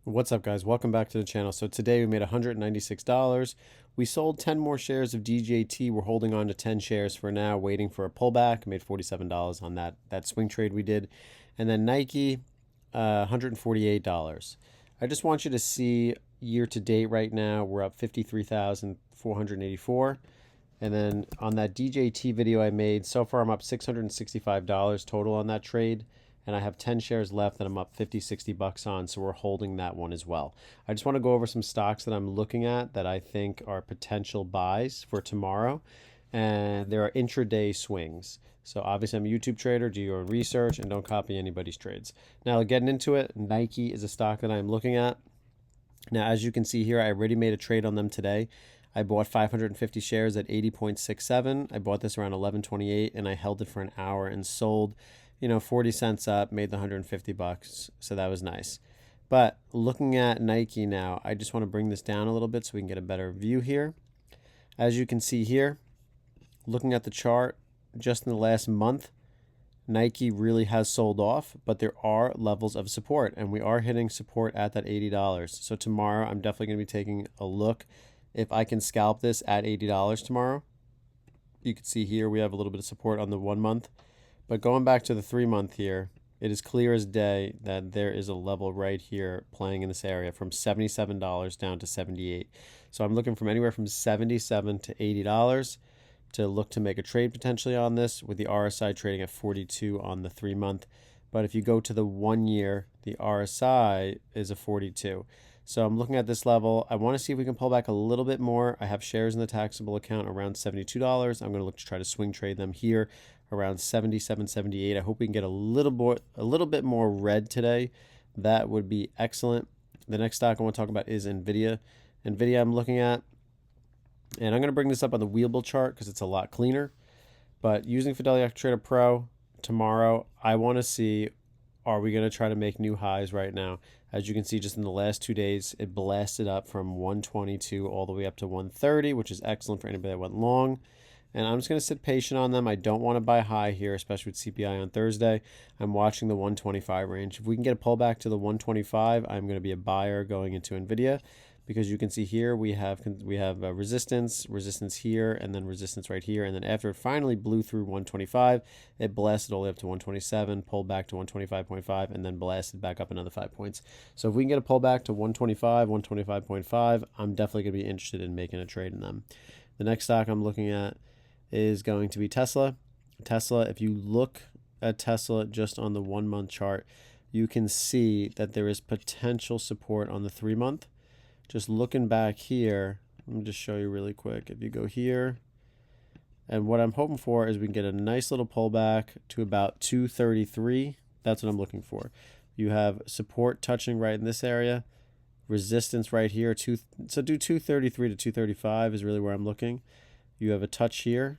What's up, guys? Welcome back to the channel. So today we made $196. We sold 10 more shares of DJT. We're holding on to 10 shares for now, waiting for a pullback. Made $47 on that swing trade we did. And then Nike, $148. I just want you to see year to date right now, we're up 53,484. And then on that DJT video I made, so far I'm up $665 total on that trade. And I have 10 shares left that I'm up 50, 60 bucks on, so we're holding that one as well. I just want to go over some stocks that I'm looking at that I think are potential buys for tomorrow. And there are intraday swings. So obviously I'm a YouTube trader, do your own research, and don't copy anybody's trades. Now getting into it, Nike is a stock that I'm looking at. Now, as you can see here, I already made a trade on them today. I bought 550 shares at 80.67. I bought this around 11.28 and I held it for an hour and sold, 40 cents up, made the 150 bucks. So that was nice. But looking at Nike now, I just want to bring this down a little bit so we can get a better view here. As you can see here, looking at the chart, just in the last month, Nike really has sold off, but there are levels of support, and we are hitting support at that $80. So tomorrow, I'm definitely going to be taking a look if I can scalp this at $80 tomorrow. You can see here we have a little bit of support on the 1 month, but going back to the 3 month here, it is clear as day that there is a level right here playing in this area from $77 down to $78. So I'm looking from anywhere from $77 to $80 to look to make a trade potentially on this, with the RSI trading at 42 on the 3 month. But if you go to the 1 year, the RSI is a 42. So I'm looking at this level. I want to see if we can pull back a little bit more. I have shares in the taxable account around $72. I'm going to look to try to swing trade them here around 77, 78. I hope we can get a little bit more red today. That would be excellent. The next stock I want to talk about is Nvidia. Nvidia I'm looking at, and I'm going to bring this up on the Webull chart because it's a lot cleaner. But using Fidelity Trader Pro tomorrow, I want to see, are we going to try to make new highs right now? As you can see, just in the last 2 days, it blasted up from 122 all the way up to 130, which is excellent for anybody that went long. And I'm just going to sit patient on them. I don't want to buy high here, especially with CPI on Thursday. I'm watching the 125 range. If we can get a pullback to the 125, I'm going to be a buyer going into Nvidia, because you can see here we have resistance here, and then resistance right here. And then after it finally blew through 125, it blasted all the way up to 127, pulled back to 125.5, and then blasted back up another 5 points. So if we can get a pullback to 125, 125.5, I'm definitely going to be interested in making a trade in them. The next stock I'm looking at is going to be Tesla. Tesla, if you look at Tesla just on the 1 month chart, you can see that there is potential support on the 3 month. Just looking back here, let me just show you really quick. If you go here, and what I'm hoping for is we can get a nice little pullback to about 233. That's what I'm looking for. You have support touching right in this area, resistance right here. So do 233 to 235 is really where I'm looking. You have a touch here,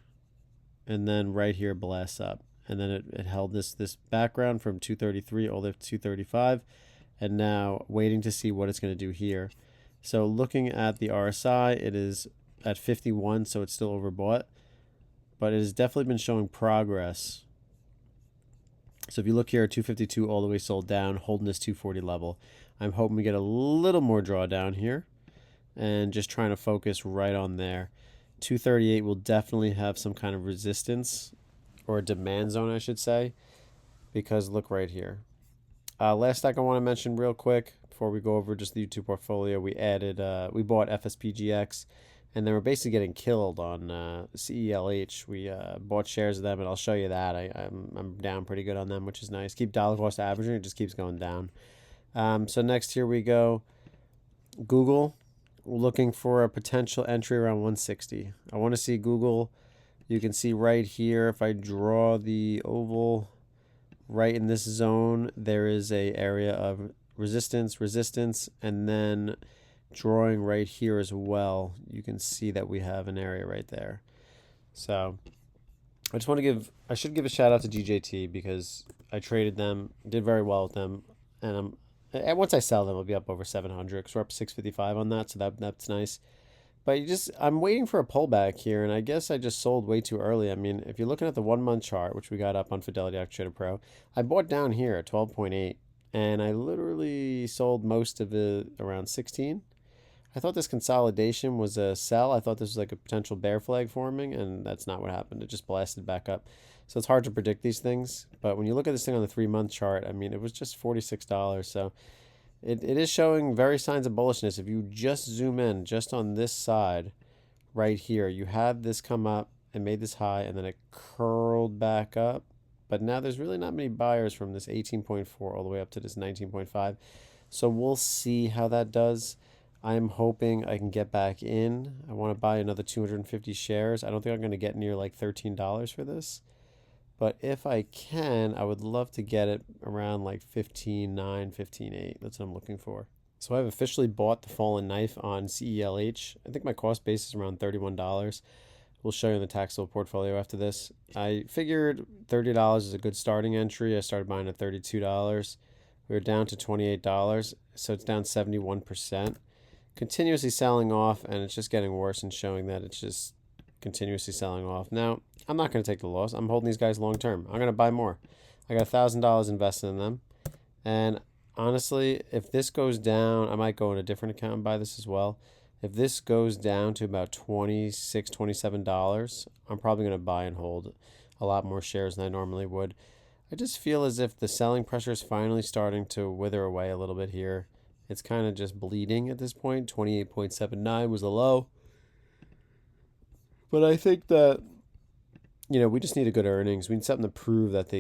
and then right here blasts up. And then it held this background from 233 all the way to 235, and now waiting to see what it's going to do here. So looking at the RSI, it is at 51, so it's still overbought, but it has definitely been showing progress. So if you look here, 252 all the way sold down, holding this 240 level. I'm hoping we get a little more drawdown here, and just trying to focus right on there. 238 will definitely have some kind of resistance, or a demand zone, I should say, because look right here. Last stock I want to mention real quick before we go over just the YouTube portfolio, we bought FSPGX, and they were basically getting killed on CELH. We bought shares of them, and I'll show you that. I'm down pretty good on them, which is nice. Keep dollar cost averaging, it just keeps going down. So next, here we go. Google, looking for a potential entry around 160. I want to see Google. You can see right here, if I draw the oval right in this zone, there is a area of resistance, and then drawing right here as well, you can see that we have an area right there. So I just want to I should give a shout out to DJT, because I traded them, did very well with them, and once I sell them, I'll be up over 700, because we're up 655 on that, so that's nice. But I'm waiting for a pullback here, and I guess I just sold way too early. I mean, if you're looking at the 1 month chart, which we got up on Fidelity Trader Pro, I bought down here at 12.8, and I literally sold most of it around 16. I thought this consolidation was a sell. I thought this was like a potential bear flag forming, and that's not what happened. It just blasted back up. So it's hard to predict these things. But when you look at this thing on the 3 month chart, I mean, it was just $46. So it is showing very signs of bullishness. If you just zoom in just on this side right here, you had this come up and made this high, and then it curled back up. But now there's really not many buyers from this 18.4 all the way up to this 19.5. So we'll see how that does. I'm hoping I can get back in. I want to buy another 250 shares. I don't think I'm going to get near like $13 for this. But if I can, I would love to get it around like 15.9, 15.8. That's what I'm looking for. So I've officially bought the Fallen Knife on CELH. I think my cost base is around $31. We'll show you in the taxable portfolio after this. I figured $30 is a good starting entry. I started buying at $32. We were down to $28, so it's down 71%. Continuously selling off, and it's just getting worse and showing that it's just continuously selling off. Now, I'm not going to take the loss. I'm holding these guys long term. I'm going to buy more. I got $1,000 invested in them. And honestly, if this goes down, I might go in a different account and buy this as well. If this goes down to about $26, $27, I'm probably going to buy and hold a lot more shares than I normally would. I just feel as if the selling pressure is finally starting to wither away a little bit here. It's kind of just bleeding at this point. 28.79 was the low. But I think that, we just need a good earnings. We need something to prove that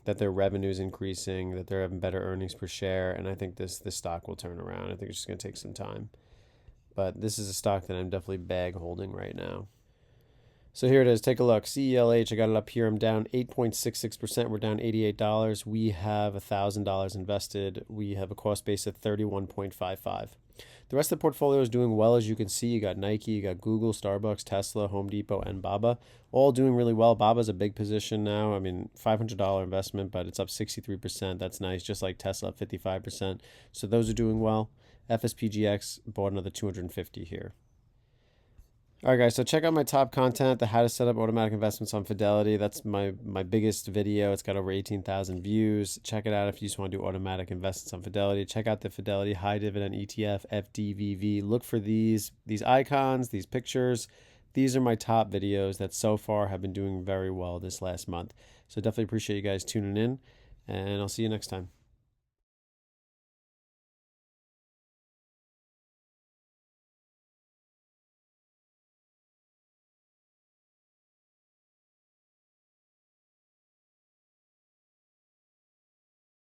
that their revenue is increasing, that they're having better earnings per share. And I think this stock will turn around. I think it's just going to take some time. But this is a stock that I'm definitely bag holding right now. So here it is. Take a look. CELH, I got it up here. I'm down 8.66%. We're down $88. We have $1,000 invested. We have a cost base of 31.55. The rest of the portfolio is doing well, as you can see. You got Nike, you got Google, Starbucks, Tesla, Home Depot, and Baba. All doing really well. Baba's a big position now. I mean, $500 investment, but it's up 63%. That's nice. Just like Tesla, up 55%. So those are doing well. FSPGX bought another 250 here. All right, guys, so check out my top content, the how to set up automatic investments on Fidelity. That's my biggest video. It's got over 18,000 views. Check it out if you just want to do automatic investments on Fidelity. Check out the Fidelity High Dividend ETF, FDVV. Look for these icons, these pictures. These are my top videos that so far have been doing very well this last month. So definitely appreciate you guys tuning in, and I'll see you next time.